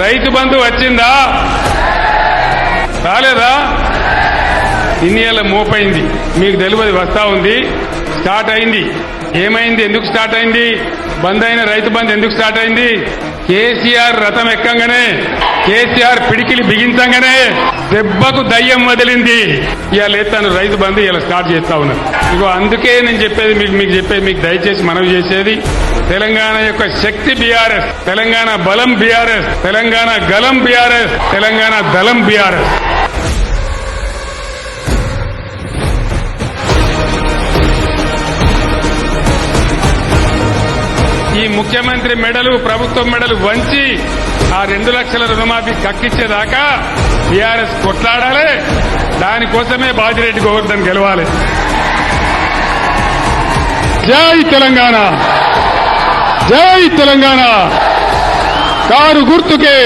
రైతు బంధు వచ్చిందా రాలేదా? ఇన్ని ఏళ్ళ మోపైంది, మీకు తెలియదు. వస్తా ఉంది, స్టార్ట్ అయింది. ఏమైంది? ఎందుకు స్టార్ట్ అయింది? బంద్ అయిన రైతు బంధు ఎందుకు స్టార్ట్ అయింది? కేసీఆర్ రథం ఎక్కంగానే, కేసీఆర్ పిడికిలి బిగించంగానే దెబ్బకు దయ్యం వదిలింది. ఇవాళ ఎత్తాను రైతు బంధు ఇలా స్టార్ట్ చేస్తా ఉన్నారు. ఇగో అందుకే నేను చెప్పేది మీకు దయచేసి మనవి చేసేది, తెలంగాణ యొక్క శక్తి బీఆర్ఎస్, తెలంగాణ బలం బీఆర్ఎస్, తెలంగాణ గలం బీఆర్ఎస్, తెలంగాణ దళం బీఆర్ఎస్. ఈ ముఖ్యమంత్రి మెడలు, ప్రభుత్వం మెడలు వంచి ఆ 2 లక్షల రుణమాఫీ కక్కిచ్చేదాకా బీఆర్ఎస్ కొట్లాడాలి. దానికోసమే బాజిరెడ్డి గోవర్ధన్ గెలవాలి. జై తెలంగాణ, జై తెలంగాణ. కారు గుర్తుకే